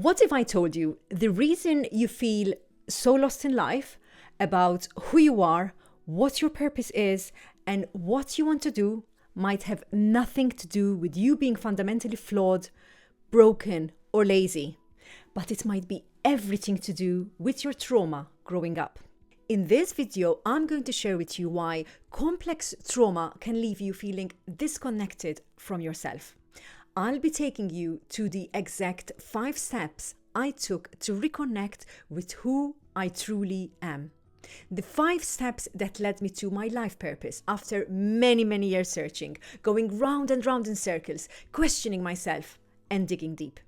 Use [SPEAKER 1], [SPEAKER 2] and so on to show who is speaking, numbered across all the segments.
[SPEAKER 1] What if I told you the reason you feel so lost in life about who you are, what your purpose is, and what you want to do might have nothing to do with you being fundamentally flawed, broken, or lazy, but it might be everything to do with your trauma growing up. In this video, I'm going to share with you why complex trauma can leave you feeling disconnected from yourself. I'll be taking you to the exact 5 steps I took to reconnect with who I truly am. The 5 steps that led me to my life purpose after many years searching, going round and round in circles, questioning myself and digging deep.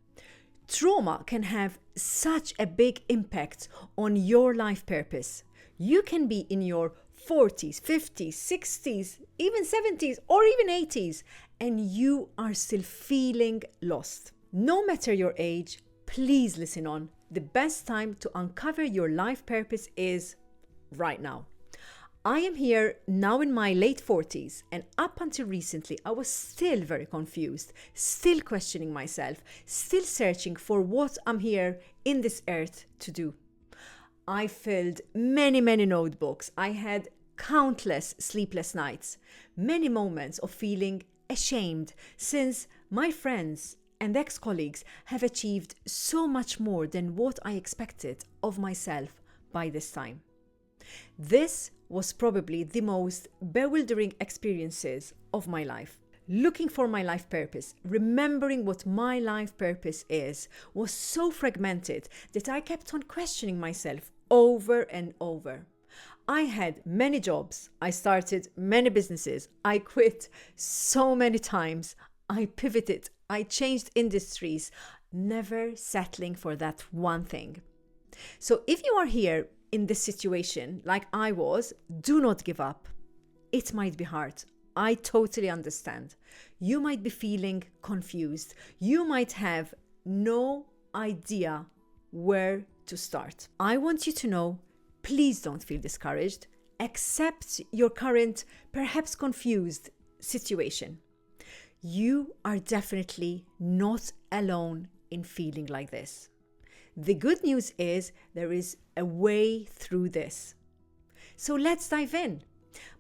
[SPEAKER 1] Trauma can have such a big impact on your life purpose. You can be in your 40s, 50s, 60s, even 70s, or even 80s, and you are still feeling lost. No matter your age, please listen on. The best time to uncover your life purpose is right now. I am here now in my late 40s, and up until recently, I was still very confused, still questioning myself, still searching for what I'm here in this earth to do. I filled many notebooks. I had countless sleepless nights, many moments of feeling ashamed since my friends and ex-colleagues have achieved so much more than what I expected of myself by this time. This was probably the most bewildering experiences of my life. Looking for my life purpose, remembering what my life purpose is, was so fragmented that I kept on questioning myself over and over. I had many jobs, I started many businesses, I quit so many times, I pivoted, I changed industries, never settling for that one thing. So if you are here in this situation like I was, do not give up. It might be hard. I totally understand. You might be feeling confused. You might have no idea where to start. I want you to know, please don't feel discouraged. Accept your current, perhaps confused situation. You are definitely not alone in feeling like this. The good news is there is a way through this. So let's dive in.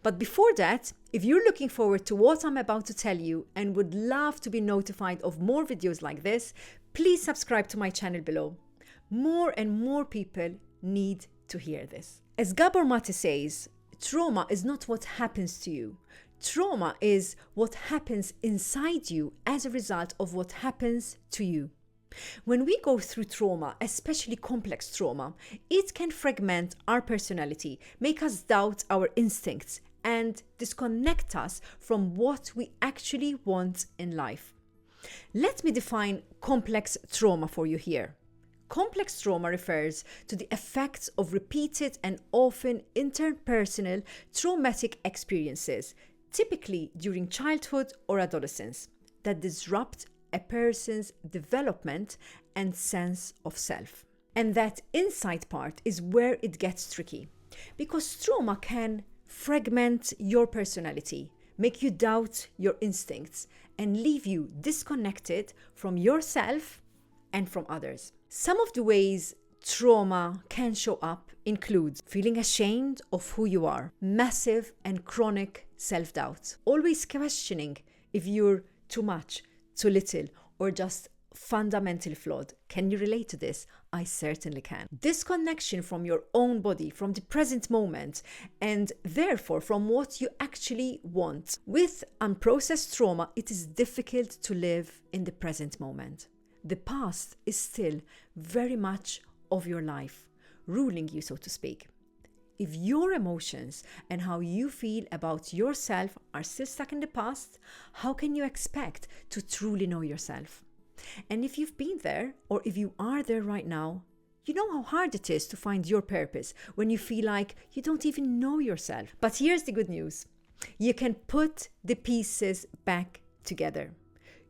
[SPEAKER 1] But before that, if you're looking forward to what I'm about to tell you and would love to be notified of more videos like this, please subscribe to my channel below. More and more people need to hear this. As Gabor Mate says, trauma is not what happens to you. Trauma is what happens inside you as a result of what happens to you. When we go through trauma, especially complex trauma, it can fragment our personality, make us doubt our instincts, and disconnect us from what we actually want in life. Let me define complex trauma for you here. Complex trauma refers to the effects of repeated and often interpersonal traumatic experiences, typically during childhood or adolescence, that disrupt a person's development and sense of self. And that insight part is where it gets tricky, because trauma can fragment your personality, make you doubt your instincts, and leave you disconnected from yourself and from others. Some of the ways trauma can show up include feeling ashamed of who you are, massive and chronic self-doubt, always questioning if you're too much, too little, or just fundamentally flawed. Can you relate to this? I certainly can. Disconnection from your own body, from the present moment, and therefore from what you actually want. With unprocessed trauma, it is difficult to live in the present moment. The past is still very much of your life, ruling you, so to speak. If your emotions and how you feel about yourself are still stuck in the past, how can you expect to truly know yourself? And if you've been there, or if you are there right now, you know how hard it is to find your purpose when you feel like you don't even know yourself. But here's the good news. You can put the pieces back together.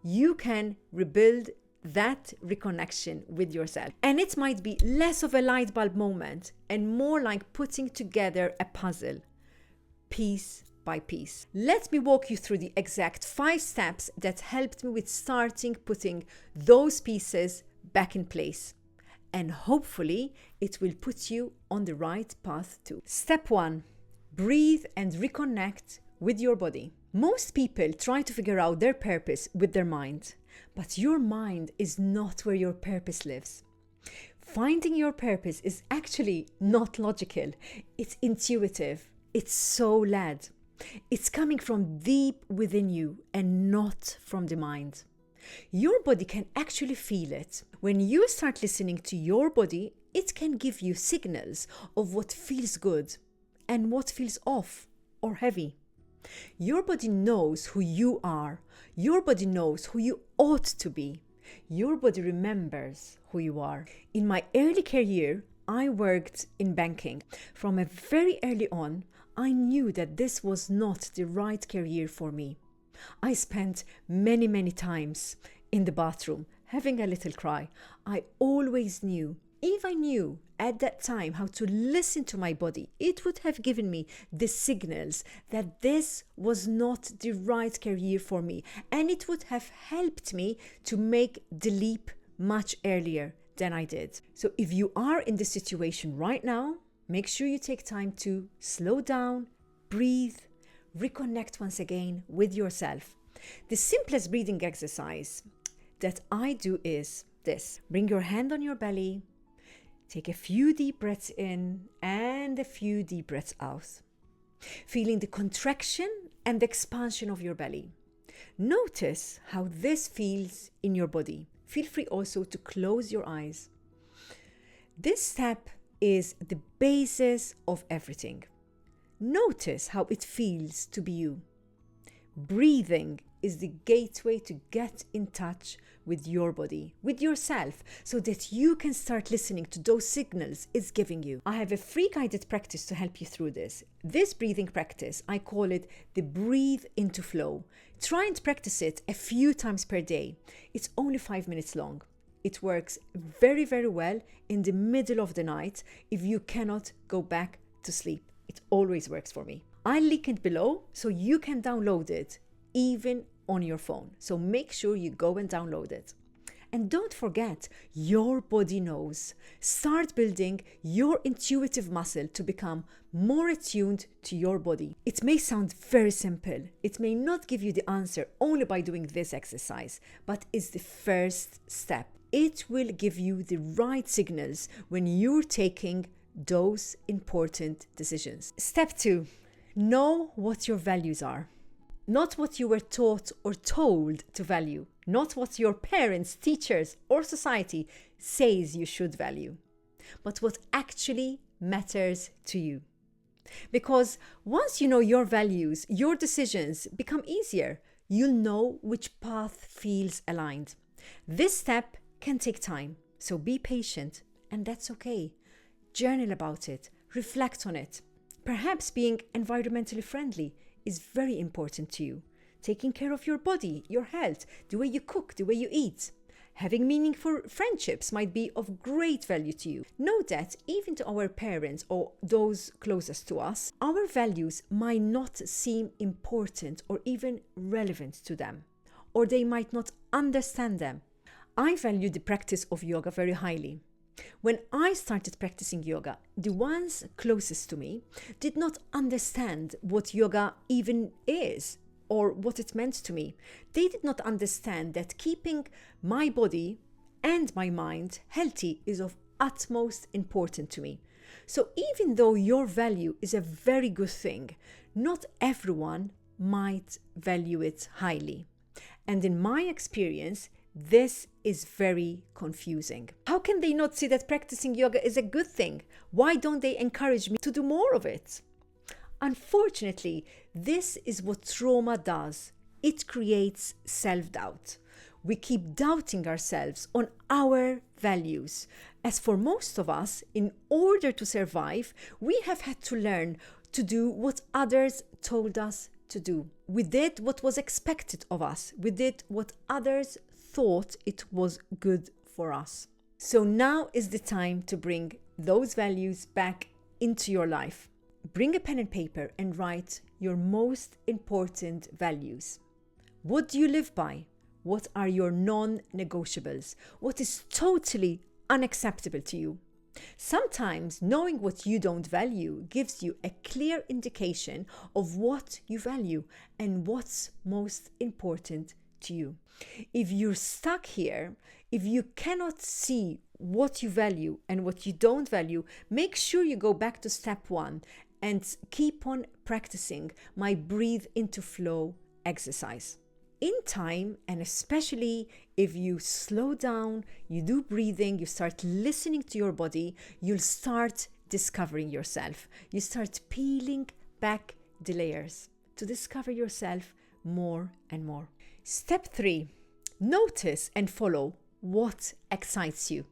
[SPEAKER 1] You can rebuild that reconnection with yourself. And it might be less of a light bulb moment and more like putting together a puzzle, piece by piece. Let me walk you through the exact 5 steps that helped me with starting putting those pieces back in place. And hopefully it will put you on the right path too. Step 1, breathe and reconnect with your body. Most people try to figure out their purpose with their mind, but your mind is not where your purpose lives. Finding your purpose is actually not logical. It's intuitive. It's soul-led. It's coming from deep within you and not from the mind. Your body can actually feel it. When you start listening to your body, it can give you signals of what feels good and what feels off or heavy. Your body knows who you are. Your body knows who you ought to be. Your body remembers who you are. In my early career, I worked in banking. From a very early on, I knew that this was not the right career for me. I spent many times in the bathroom having a little cry. I always knew, if I knew at that time how to listen to my body, it would have given me the signals that this was not the right career for me, and it would have helped me to make the leap much earlier than I did. So if you are in this situation right now, make sure you take time to slow down, breathe, reconnect once again with yourself. The simplest breathing exercise that I do is this. Bring your hand on your belly, take a few deep breaths in and a few deep breaths out, feeling the contraction and expansion of your belly. Notice how this feels in your body. Feel free also to close your eyes. This step is the basis of everything. Notice how it feels to be you. Breathing is the gateway to get in touch with your body, with yourself, so that you can start listening to those signals it's giving you. I have a free guided practice to help you through this. This breathing practice, I call it the breathe into flow. Try and practice it a few times per day. It's only 5 minutes long. It works very well in the middle of the night if you cannot go back to sleep. It always works for me. I'll link it below so you can download it even on your phone. So make sure you go and download it. And don't forget, your body knows. Start building your intuitive muscle to become more attuned to your body. It may sound very simple. It may not give you the answer only by doing this exercise, but it's the first step. It will give you the right signals when you're taking those important decisions. Step 2, know what your values are. Not what you were taught or told to value, not what your parents, teachers, or society says you should value, but what actually matters to you. Because once you know your values, your decisions become easier. You'll know which path feels aligned. This step can take time, so be patient, and that's okay. Journal about it, reflect on it. Perhaps being environmentally friendly is very important to you. Taking care of your body, your health, the way you cook, the way you eat. Having meaningful friendships might be of great value to you. Know that even to our parents or those closest to us, our values might not seem important or even relevant to them, or they might not understand them. I value the practice of yoga very highly. When I started practicing yoga, the ones closest to me did not understand what yoga even is or what it meant to me. They did not understand that keeping my body and my mind healthy is of utmost importance to me. So even though your value is a very good thing, not everyone might value it highly. And in my experience, this is very confusing. How can they not see that practicing yoga is a good thing? Why don't they encourage me to do more of it? Unfortunately, this is what trauma does. It creates self-doubt. We keep doubting ourselves on our values. As for most of us, in order to survive, we have had to learn to do what others told us to do. We did what was expected of us. We did what others thought it was good for us. So now is the time to bring those values back into your life. Bring a pen and paper and write your most important values. What do you live by? What are your non-negotiables? What is totally unacceptable to you? Sometimes knowing what you don't value gives you a clear indication of what you value and what's most important to you. If you're stuck here, if you cannot see what you value and what you don't value, make sure you go back to step 1 and keep on practicing my breathe into flow exercise. In time, and especially if you slow down, you do breathing, you start listening to your body, you'll start discovering yourself. You start peeling back the layers to discover yourself more and more. Step 3, notice and follow what excites you.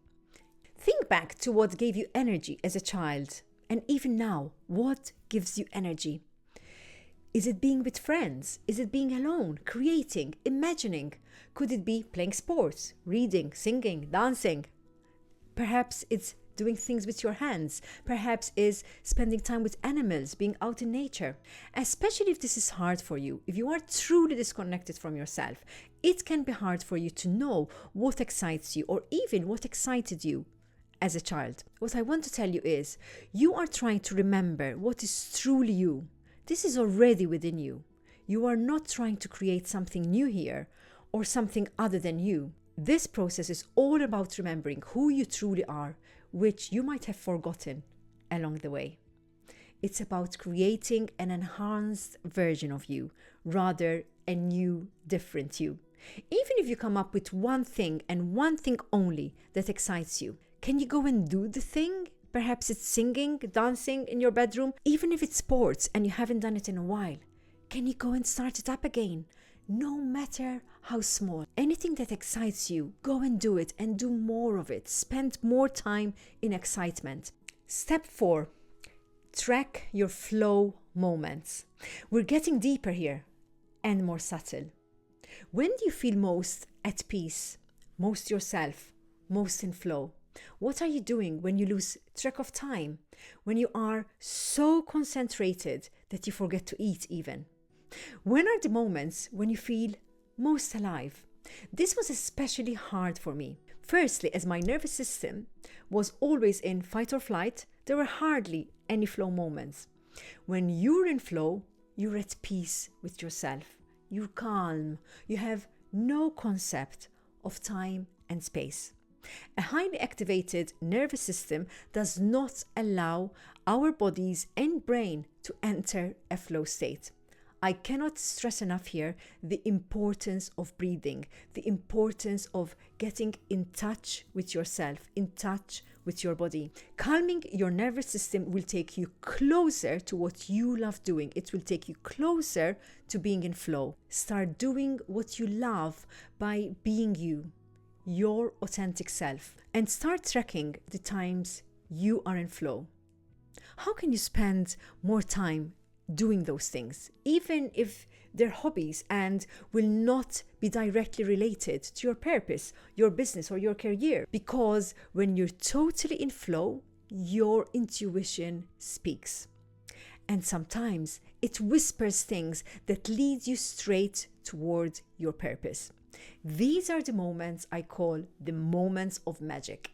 [SPEAKER 1] Think back to what gave you energy as a child, and even now, what gives you energy? Is it being with friends? Is it being alone, creating, imagining? Could it be playing sports, reading, singing, dancing? Perhaps it's doing things with your hands. Perhaps it's spending time with animals, being out in nature. Especially if this is hard for you, if you are truly disconnected from yourself, it can be hard for you to know what excites you or even what excited you as a child. What I want to tell you is, you are trying to remember what is truly you. This is already within you. You are not trying to create something new here or something other than you. This process is all about remembering who you truly are, which you might have forgotten along the way. It's about creating an enhanced version of you, rather a new, different you. Even if you come up with one thing and one thing only that excites you, can you go and do the thing? Perhaps it's singing, dancing in your bedroom. Even if it's sports and you haven't done it in a while, can you go and start it up again? No matter how small. Anything that excites you, go and do it and do more of it. Spend more time in excitement. Step 4, track your flow moments. We're getting deeper here and more subtle. When do you feel most at peace, most yourself, most in flow? What are you doing when you lose track of time? When you are so concentrated that you forget to eat even? When are the moments when you feel most alive? This was especially hard for me. Firstly, as my nervous system was always in fight or flight, there were hardly any flow moments. When you're in flow, you're at peace with yourself. You're calm. You have no concept of time and space. A highly activated nervous system does not allow our bodies and brain to enter a flow state. I cannot stress enough here the importance of breathing, the importance of getting in touch with yourself, in touch with your body. Calming your nervous system will take you closer to what you love doing. It will take you closer to being in flow. Start doing what you love by being you, your authentic self, and start tracking the times you are in flow. How can you spend more time doing those things, even if they're hobbies and will not be directly related to your purpose, your business, or your career? Because when you're totally in flow, your intuition speaks. And sometimes it whispers things that lead you straight toward your purpose. These are the moments I call the moments of magic.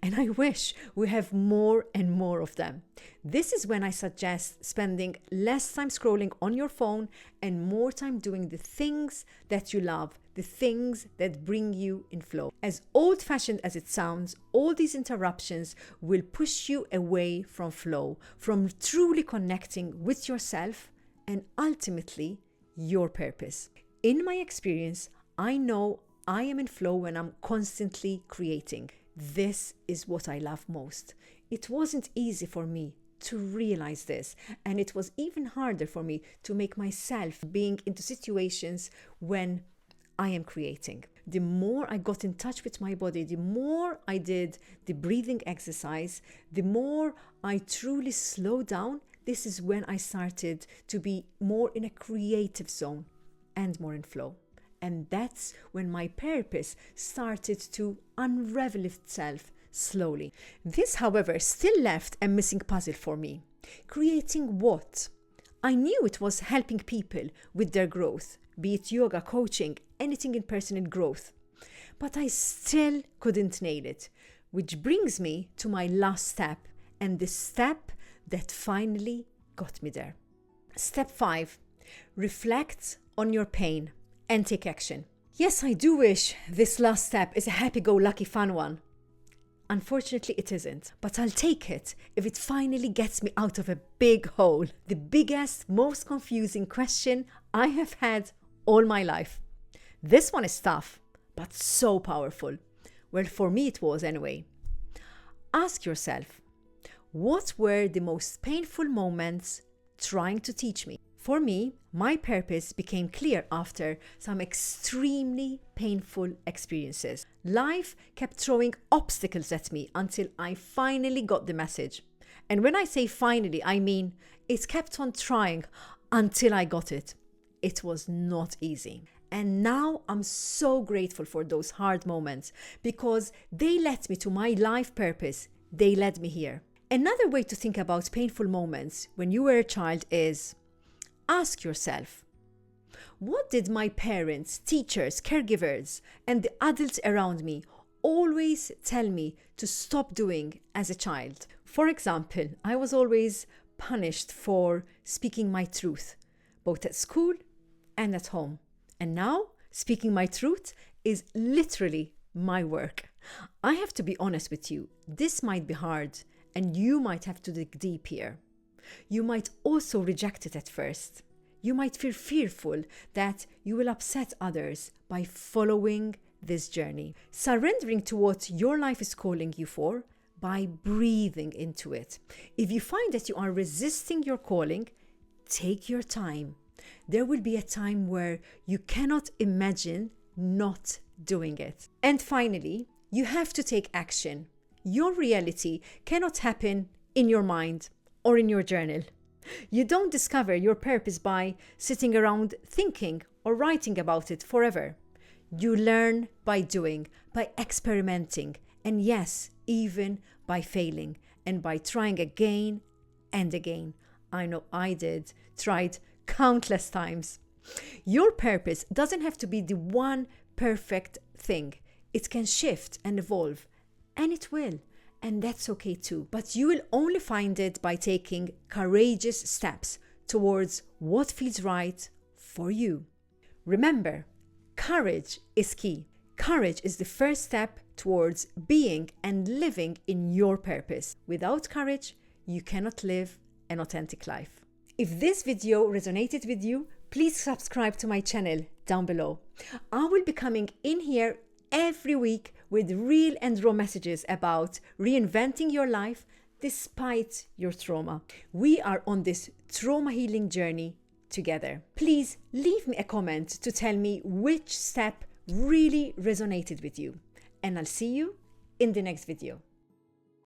[SPEAKER 1] And I wish we have more and more of them. This is when I suggest spending less time scrolling on your phone and more time doing the things that you love, the things that bring you in flow. As old-fashioned as it sounds, all these interruptions will push you away from flow, from truly connecting with yourself and ultimately your purpose. In my experience, I know I am in flow when I'm constantly creating. This is what I love most. It wasn't easy for me to realize this, and it was even harder for me to make myself being into situations when I am creating. The more I got in touch with my body, the more I did the breathing exercise, the more I truly slowed down. This is when I started to be more in a creative zone and more in flow. And that's when my purpose started to unravel itself slowly. This, however, still left a missing puzzle for me. Creating what? I knew it was helping people with their growth, be it yoga, coaching, anything in personal growth. But I still couldn't nail it, which brings me to my last step, and the step that finally got me there. Step 5, reflect on your pain and take action. Yes, I do wish this last step is a happy-go-lucky fun one. Unfortunately, it isn't, but I'll take it if it finally gets me out of a big hole, the biggest, most confusing question I have had all my life. This one is tough, but so powerful. Well, for me it was anyway. Ask yourself, what were the most painful moments trying to teach me? For me, my purpose became clear after some extremely painful experiences. Life kept throwing obstacles at me until I finally got the message. And when I say finally, I mean it kept on trying until I got it. It was not easy. And now I'm so grateful for those hard moments because they led me to my life purpose. They led me here. Another way to think about painful moments when you were a child is, ask yourself, what did my parents, teachers, caregivers, and the adults around me always tell me to stop doing as a child? For example, I was always punished for speaking my truth, both at school and at home. And now, speaking my truth is literally my work. I have to be honest with you, this might be hard, and you might have to dig deep here. You might also reject it at first. You might feel fearful that you will upset others by following this journey. Surrendering to what your life is calling you for by breathing into it. If you find that you are resisting your calling, take your time. There will be a time where you cannot imagine not doing it. And finally, you have to take action. Your reality cannot happen in your mind or in your journal. You don't discover your purpose by sitting around thinking or writing about it forever. You learn by doing, by experimenting, and yes, even by failing and by trying again and again. I know I did, tried countless times. Your purpose doesn't have to be the one perfect thing. It can shift and evolve, and it will. And that's okay too. But you will only find it by taking courageous steps towards what feels right for you. Remember, courage is key. Courage is the first step towards being and living in your purpose. Without courage, you cannot live an authentic life. If this video resonated with you, please subscribe to my channel down below. I will be coming in here every week with real and raw messages about reinventing your life despite your trauma. We are on this trauma healing journey together. Please leave me a comment to tell me which step really resonated with you. And I'll see you in the next video.